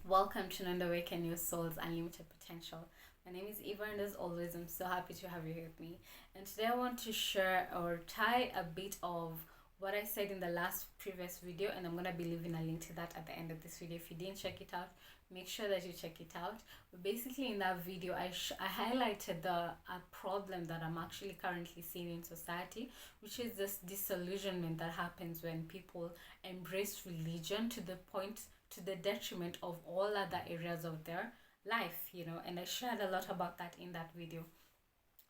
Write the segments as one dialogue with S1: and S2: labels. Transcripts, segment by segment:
S1: Welcome to Awaken Your Soul's Unlimited Potential. My name is Eva, and as always, I'm so happy to have you here with me. And today I want to share or tie a bit of what I said in the previous video, and I'm going to be leaving a link to that at the end of this video. If you didn't check it out, make sure that you check it out. But basically in that video, I highlighted a problem that I'm actually currently seeing in society, which is this disillusionment that happens when people embrace religion to the detriment of all other areas of their life, and I shared a lot about that in that video.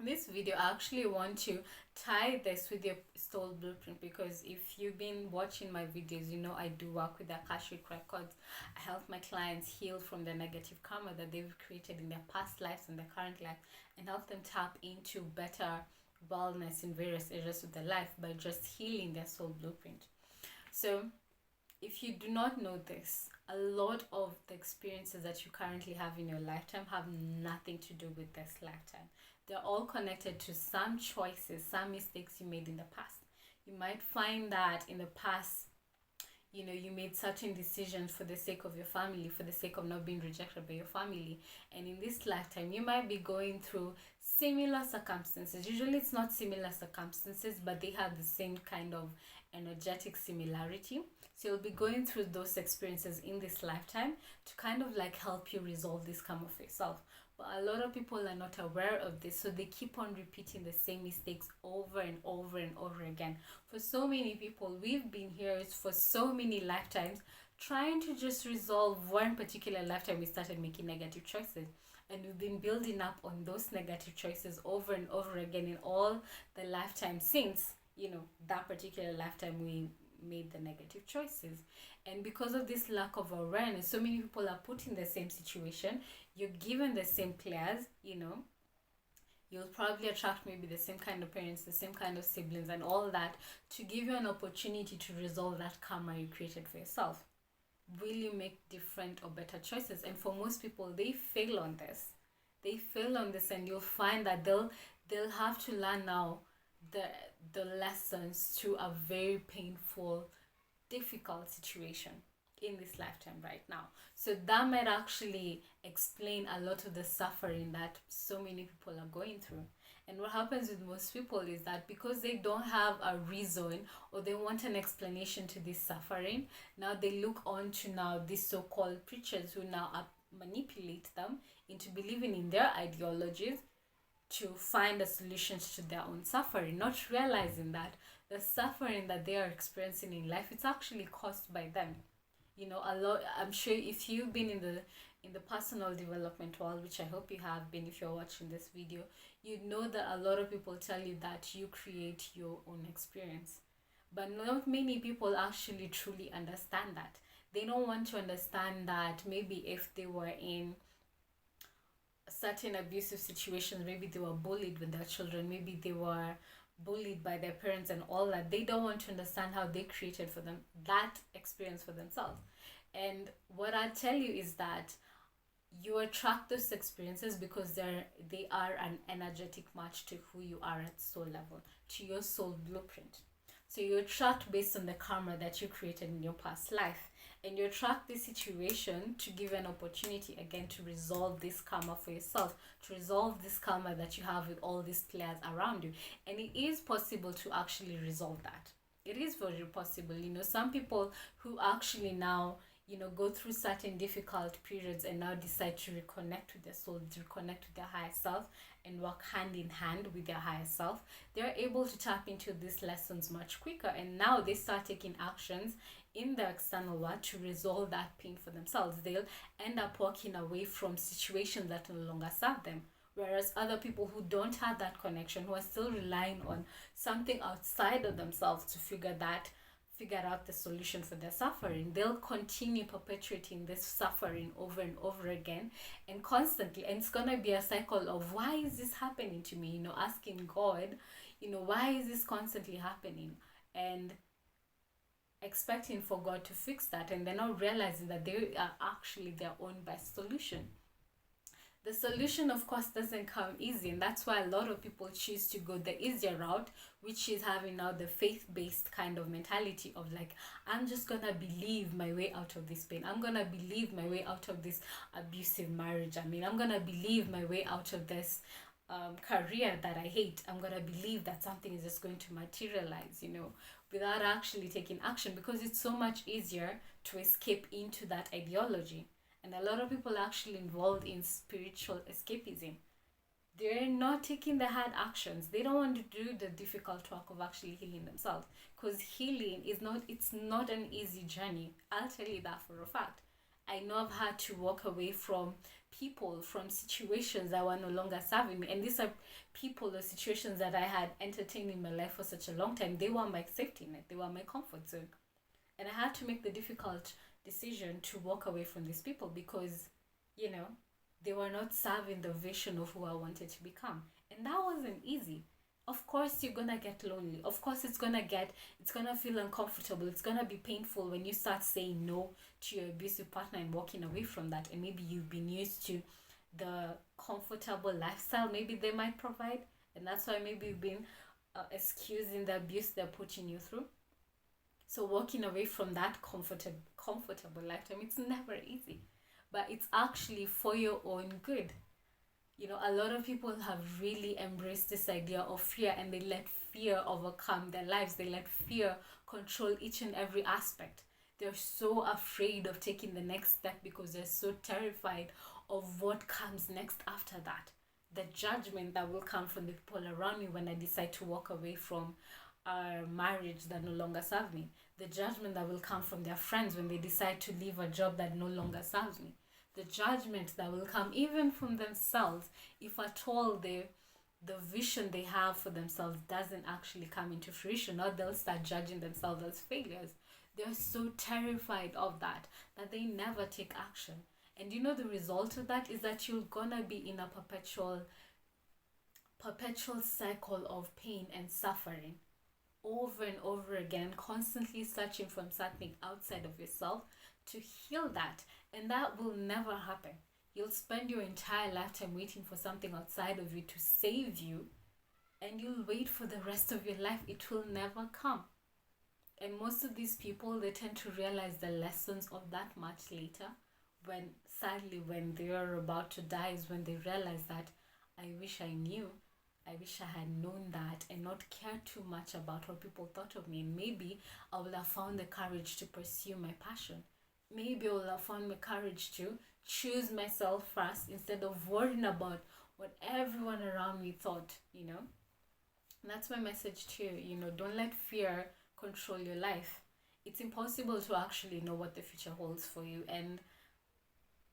S1: This video, I actually want to tie this with your soul blueprint, because if you've been watching my videos, I do work with the Akashic records. I help my clients heal from the negative karma that they've created in their past lives and their current life, and help them tap into better wellness in various areas of their life by just healing their soul blueprint. So if you do not know this, a lot of the experiences that you currently have in your lifetime have nothing to do with this lifetime. They're all connected to some choices, some mistakes you made in the past. You might find that in the past, you made certain decisions for the sake of your family, for the sake of not being rejected by your family. And in this lifetime, you might be going through similar circumstances. Usually it's not similar circumstances, but they have the same kind of energetic similarity. So you'll be going through those experiences in this lifetime to kind of like help you resolve this karma for yourself. But a lot of people are not aware of this, so they keep on repeating the same mistakes over and over and over again. For so many people, we've been here for so many lifetimes trying to just resolve one particular lifetime we started making negative choices. And we've been building up on those negative choices over and over again in all the lifetimes since, that particular lifetime we made the negative choices. And because of this lack of awareness, so many people are put in the same situation. You're given the same players, you'll probably attract maybe the same kind of parents, the same kind of siblings and all that, to give you an opportunity to resolve that karma you created for yourself. Will you make different or better choices? And for most people, they fail on this. And you'll find that they'll have to learn now the lessons to a very painful, difficult situation in this lifetime right now. So that might actually explain a lot of the suffering that so many people are going through. And what happens with most people is that because they don't have a reason, or they want an explanation to this suffering, now they look on to now these so-called preachers who now manipulate them into believing in their ideologies to find a solution to their own suffering, not realizing that the suffering that they are experiencing in life, it's actually caused by them. A lot. I'm sure if you've been in the personal development world, which I hope you have been if you're watching this video, you know that a lot of people tell you that you create your own experience. But not many people actually truly understand that. They don't want to understand that maybe if they were in certain abusive situations, maybe they were bullied when they were children, maybe they were bullied by their parents and all that, they don't want to understand how they created for them that experience for themselves. And what I tell you is that you attract those experiences because they are an energetic match to who you are at soul level, to your soul blueprint. So you attract based on the karma that you created in your past life. And you attract this situation to give an opportunity again to resolve this karma for yourself, to resolve this karma that you have with all these players around you. And it is possible to actually resolve that. It is very possible. Some people who actually now, go through certain difficult periods and now decide to reconnect with their soul, to reconnect with their higher self and work hand in hand with their higher self, they're able to tap into these lessons much quicker. And now they start taking actions in the external world to resolve that pain for themselves. They'll end up walking away from situations that no longer serve them. Whereas other people who don't have that connection, who are still relying on something outside of themselves to figure out the solution for their suffering, they'll continue perpetuating this suffering over and over again and constantly. And it's gonna be a cycle of, why is this happening to me? Asking God, why is this constantly happening? And expecting for God to fix that, and they're not realizing that they are actually their own best solution. The solution, of course, doesn't come easy, and that's why a lot of people choose to go the easier route, which is having now the faith-based kind of mentality of like, I'm just gonna believe my way out of this pain. I'm gonna believe my way out of this abusive marriage. I mean, I'm gonna believe my way out of this career that I hate. I'm gonna believe that something is just going to materialize, without actually taking action, because it's so much easier to escape into that ideology. And a lot of people are actually involved in spiritual escapism. They're not taking the hard actions. They don't want to do the difficult work of actually healing themselves, because healing is not, it's not an easy journey. I'll tell you that for a fact. I know I've had to walk away from people, from situations that were no longer serving me. And these are people or situations that I had entertained in my life for such a long time. They were my safety net, they were my comfort zone. And I had to make the difficult decision to walk away from these people because, they were not serving the vision of who I wanted to become. And that wasn't easy. Of course you're gonna get lonely. Of course it's gonna feel uncomfortable. It's gonna be painful when you start saying no to your abusive partner and walking away from that. And maybe you've been used to the comfortable lifestyle maybe they might provide, and that's why maybe you've been excusing the abuse they're putting you through. So walking away from that comfortable lifetime, it's never easy, but it's actually for your own good. A lot of people have really embraced this idea of fear, and they let fear overcome their lives. They let fear control each and every aspect. They're so afraid of taking the next step because they're so terrified of what comes next after that. The judgment that will come from the people around me when I decide to walk away from a marriage that no longer serves me. The judgment that will come from their friends when they decide to leave a job that no longer serves me. The judgment that will come even from themselves if at all the vision they have for themselves doesn't actually come into fruition, or they'll start judging themselves as failures. They're so terrified of that they never take action. And the result of that is that you're gonna be in a perpetual cycle of pain and suffering over and over again, constantly searching for something outside of yourself to heal that. And that will never happen. You'll spend your entire lifetime waiting for something outside of you to save you, and you'll wait for the rest of your life. It will never come. And most of these people, they tend to realize the lessons of that much later, when sadly when they are about to die is when they realize that I wish I knew, I wish I had known that and not cared too much about what people thought of me. And maybe I would have found the courage to pursue my passion. Maybe I would have found the courage to choose myself first instead of worrying about what everyone around me thought. And that's my message to you. Don't let fear control your life. It's impossible to actually know what the future holds for you. And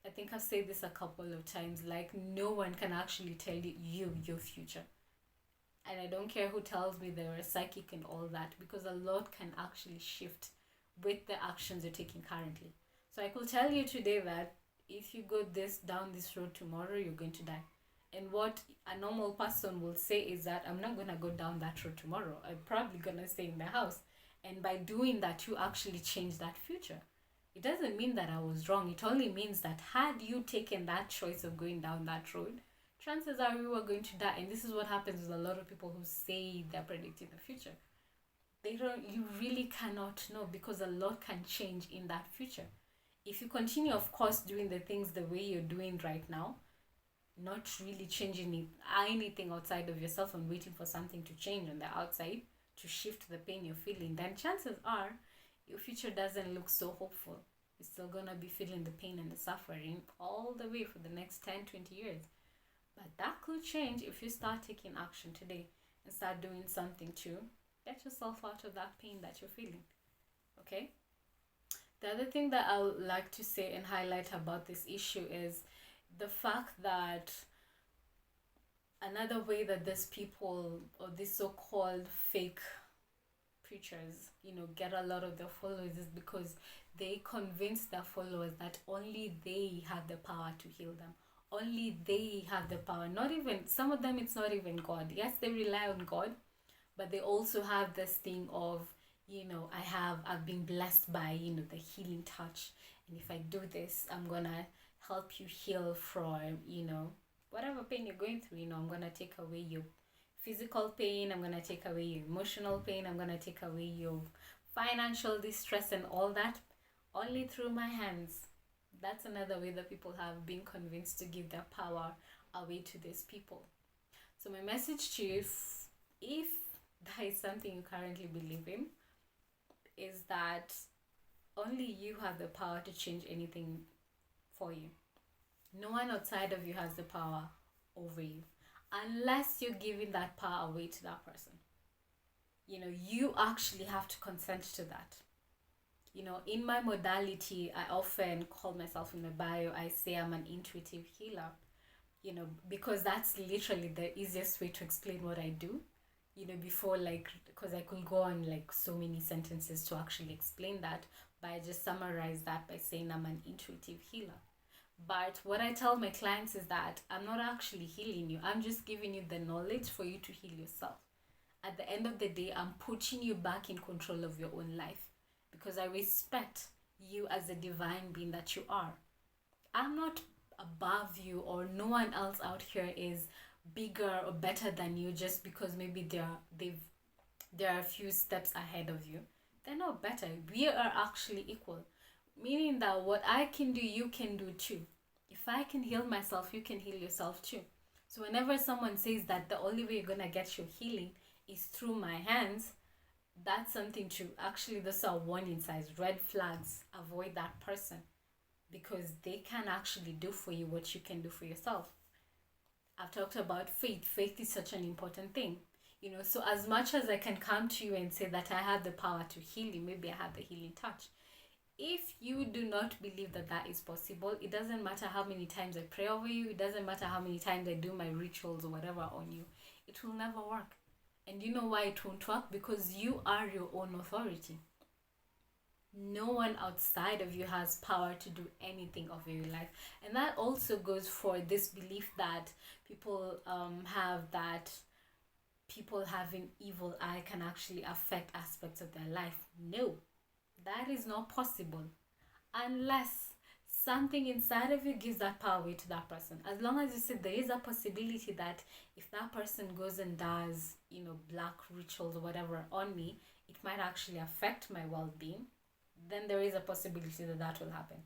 S1: I think I've said this a couple of times, like, no one can actually tell you your future. And I don't care who tells me they're a psychic and all that, because a lot can actually shift with the actions you're taking currently. So I could tell you today that if you go down this road tomorrow, you're going to die. And what a normal person will say is that I'm not going to go down that road tomorrow. I'm probably going to stay in the house. And by doing that, you actually change that future. It doesn't mean that I was wrong. It only means that had you taken that choice of going down that road, chances are you were going to die. And this is what happens with a lot of people who say they're predicting the future. You really cannot know, because a lot can change in that future. If you continue, of course, doing the things the way you're doing right now, not really changing anything outside of yourself and waiting for something to change on the outside to shift the pain you're feeling, then chances are your future doesn't look so hopeful. You're still going to be feeling the pain and the suffering all the way for the next 10-20 years. But that could change if you start taking action today and start doing something to get yourself out of that pain that you're feeling. Okay? The other thing that I would like to say and highlight about this issue is the fact that another way that these people, or these so-called fake preachers, get a lot of their followers is because they convince their followers that only they have the power to heal them. Only they have the power. Not even, some of them, it's not even God. Yes, they rely on God, but they also have this thing of, I've been blessed by, the healing touch. And if I do this, I'm going to help you heal from, whatever pain you're going through, I'm gonna take away your physical pain, I'm gonna take away your emotional pain, I'm gonna take away your financial distress and all that, only through my hands. That's another way that people have been convinced to give their power away to these people. So my message to you, if that is something you currently believe in, is that only you have the power to change anything for you. No one outside of you has the power over you, unless you're giving that power away to that person. You actually have to consent to that. In my modality, I often call myself, in my bio, I say I'm an intuitive healer, because that's literally the easiest way to explain what I do. Before, because I could go on so many sentences to actually explain that, but I just summarize that by saying I'm an intuitive healer. But what I tell my clients is that I'm not actually healing you. I'm just giving you the knowledge for you to heal yourself. At the end of the day, I'm putting you back in control of your own life, because I respect you as a divine being that you are. I'm not above you, or no one else out here is bigger or better than you just because maybe there are a few steps ahead of you. They're not better. We are actually equal, meaning that what I can do, you can do too. If I can heal myself, you can heal yourself too. So whenever someone says that the only way you're gonna get your healing is through my hands, that's something to actually, those are warning signs, red flags. Avoid that person, because they can actually do for you what you can do for yourself. I've talked about faith. Faith is such an important thing. So as much as I can come to you and say that I have the power to heal you, maybe I have the healing touch. If you do not believe that that is possible, it doesn't matter how many times I pray over you, it doesn't matter how many times I do my rituals or whatever on you, it will never work. And you know why it won't work? Because you are your own authority. No one outside of you has power to do anything of your life. And that also goes for this belief that people have, that people having evil eye can actually affect aspects of their life. No, that is not possible unless something inside of you gives that power away to that person. As long as you say there is a possibility that if that person goes and does, black rituals or whatever on me, it might actually affect my well-being, then there is a possibility that that will happen.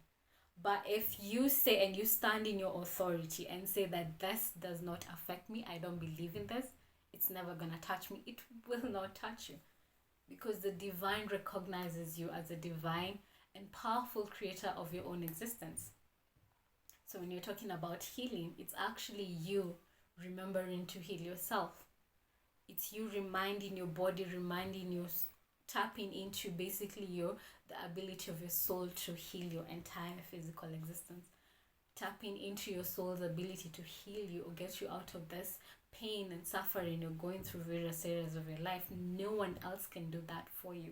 S1: But if you say and you stand in your authority and say that this does not affect me, I don't believe in this, it's never going to touch me, it will not touch you. Because the divine recognizes you as a divine and powerful creator of your own existence. So when you're talking about healing, it's actually you remembering to heal yourself. It's you reminding your body, tapping into basically the ability of your soul to heal your entire physical existence. Tapping into your soul's ability to heal you or get you out of this pain and suffering you're going through various areas of your life. No one else can do that for you.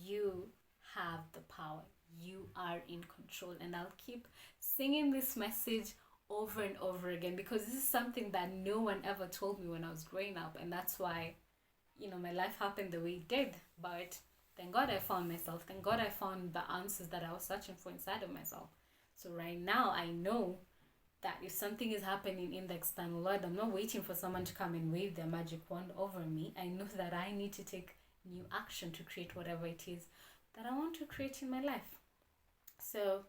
S1: You have the power. You are in control. And I'll keep singing this message over and over again, because this is something that no one ever told me when I was growing up. And that's why, my life happened the way it did. But thank God I found myself. Thank God I found the answers that I was searching for inside of myself. So right now I know that if something is happening in the external world, I'm not waiting for someone to come and wave their magic wand over me. I know that I need to take new action to create whatever it is that I want to create in my life. So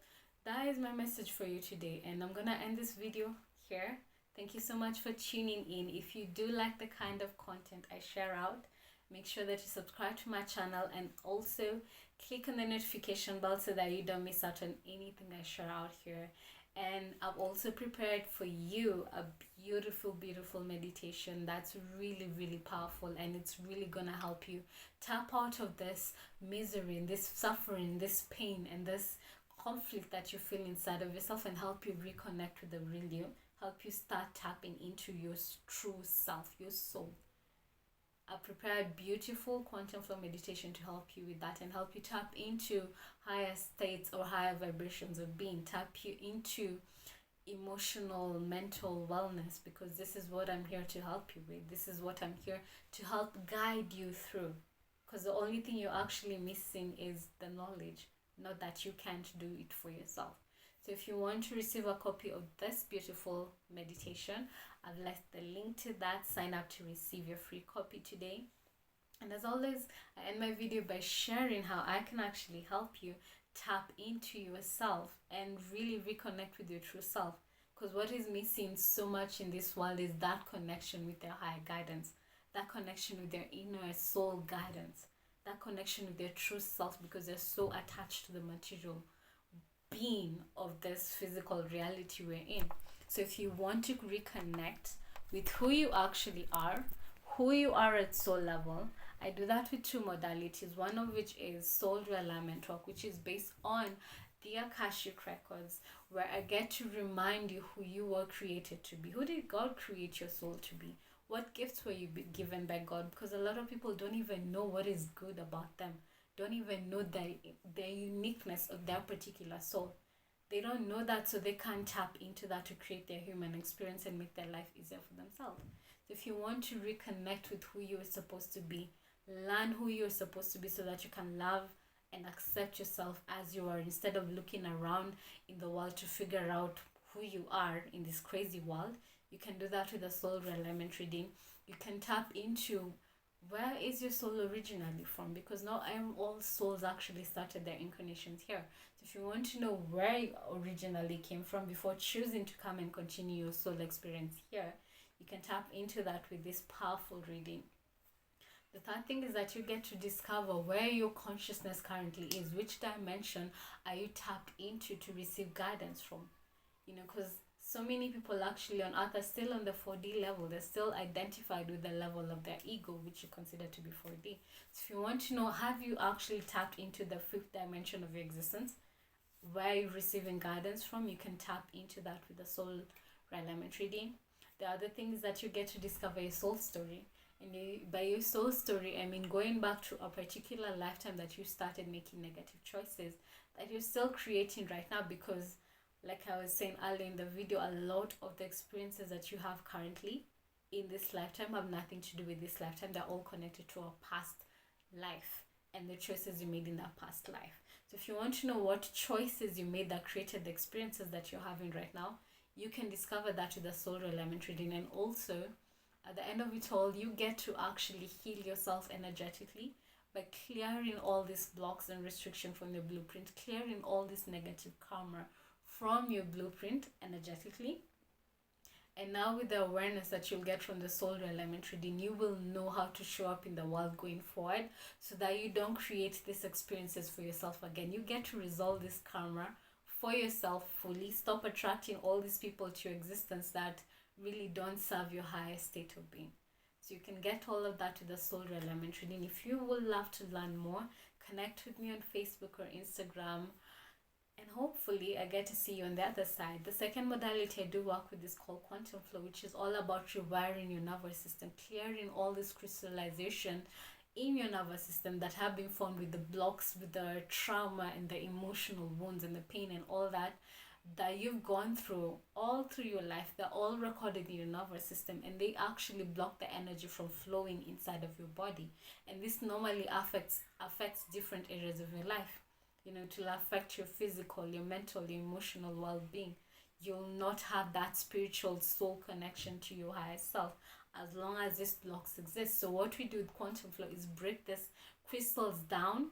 S1: that is my message for you today, and I'm gonna end this video here. Thank you so much for tuning in. If you do like the kind of content I share out, make sure that you subscribe to my channel and also click on the notification bell so that you don't miss out on anything I share out here. And I've also prepared for you a beautiful meditation that's really, really powerful, and it's really gonna help you tap out of this misery, this suffering, this pain, and this conflict that you feel inside of yourself, and help you reconnect with the real you, help you start tapping into your true self, your soul. I've prepared beautiful quantum flow meditation to help you with that and help you tap into higher states or higher vibrations of being, tap you into emotional, mental wellness, because this is what I'm here to help you with. This is what I'm here to help guide you through, because the only thing you're actually missing is the knowledge, not that you can't do it for yourself. So So if you want to receive a copy of this beautiful meditation, I've left the link to that. Sign up to receive your free copy today. And as always, I end my video by sharing how I can actually help you tap into yourself and really reconnect with your true self. Because what is missing so much in this world is that connection with their higher guidance, that connection with their inner soul guidance, that connection with their true self, because they're so attached to the material being of this physical reality we're in. So if you want to reconnect with who you actually are, who you are at soul level, I do that with two modalities, one of which is soul realignment work, which is based on the Akashic records, where I get to remind you who you were created to be. Who did God create your soul to be? What gifts were you given by God? Because a lot of people don't even know what is good about them, don't even know their uniqueness of their particular soul. They don't know that, so they can't tap into that to create their human experience and make their life easier for themselves. So if you want to reconnect with who you're supposed to be, learn who you're supposed to be so that you can love and accept yourself as you are, instead of looking around in the world to figure out who you are in this crazy world, you can do that with a soul realignment reading. You can tap into where is your soul originally from, because not all souls actually started their incarnations here. So if you want to know where you originally came from before choosing to come and continue your soul experience here, you can tap into that with this powerful reading. The third thing is that you get to discover where your consciousness currently is. Which dimension are you tapped into to receive guidance from? Because so many people actually on earth are still on the 4D level. They're still identified with the level of their ego, which you consider to be 4D. So if you want to know, have you actually tapped into the fifth dimension of your existence? Where you're receiving guidance from, you can tap into that with the soul realignment reading. The other thing is that you get to discover your soul story. And by your soul story, I mean going back to a particular lifetime that you started making negative choices that you're still creating right now, because like I was saying earlier in the video, a lot of the experiences that you have currently in this lifetime have nothing to do with this lifetime. They're all connected to a past life and the choices you made in that past life. So if you want to know what choices you made that created the experiences that you're having right now, you can discover that with the soul realignment reading. And also, at the end of it all, you get to actually heal yourself energetically by clearing all these blocks and restriction from your blueprint, clearing all this negative karma from your blueprint energetically. And now with the awareness that you'll get from the soul realignment reading, you will know how to show up in the world going forward so that you don't create these experiences for yourself again. You get to resolve this karma for yourself fully. Stop attracting all these people to your existence that really don't serve your highest state of being. So you can get all of that with the soul realignment reading. If you would love to learn more, connect with me on Facebook or Instagram, and hopefully I get to see you on the other side. The second modality I do work with is called quantum flow, which is all about rewiring your nervous system, clearing all this crystallization in your nervous system that have been formed with the blocks, with the trauma and the emotional wounds and the pain and all that you've gone through all through your life. They're all recorded in your nervous system, and they actually block the energy from flowing inside of your body. And this normally affects different areas of your life. To affect your physical, your mental, your emotional well-being. You'll not have that spiritual soul connection to your higher self as long as these blocks exist. So what we do with quantum flow is break these crystals down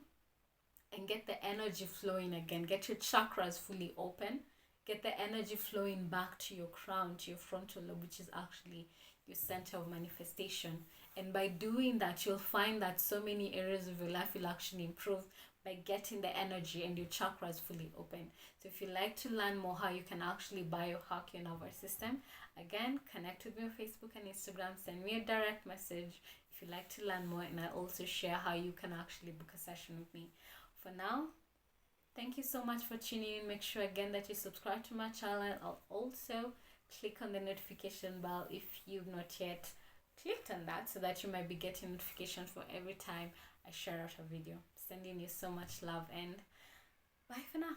S1: and get the energy flowing again. Get your chakras fully open. Get the energy flowing back to your crown, to your frontal lobe, which is actually your center of manifestation. And by doing that, you'll find that so many areas of your life will actually improve by getting the energy and your chakras fully open. So if you like to learn more how you can actually biohack your nervous system, again, connect with me on Facebook and Instagram. Send me a direct message if you like to learn more, and I also share how you can actually book a session with me. For now, thank you so much for tuning in. Make sure again that you subscribe to my channel. I'll also click on the notification bell if you've not yet clicked on that, so that you might be getting notifications for every time I share out a video. Sending you so much love, and bye for now.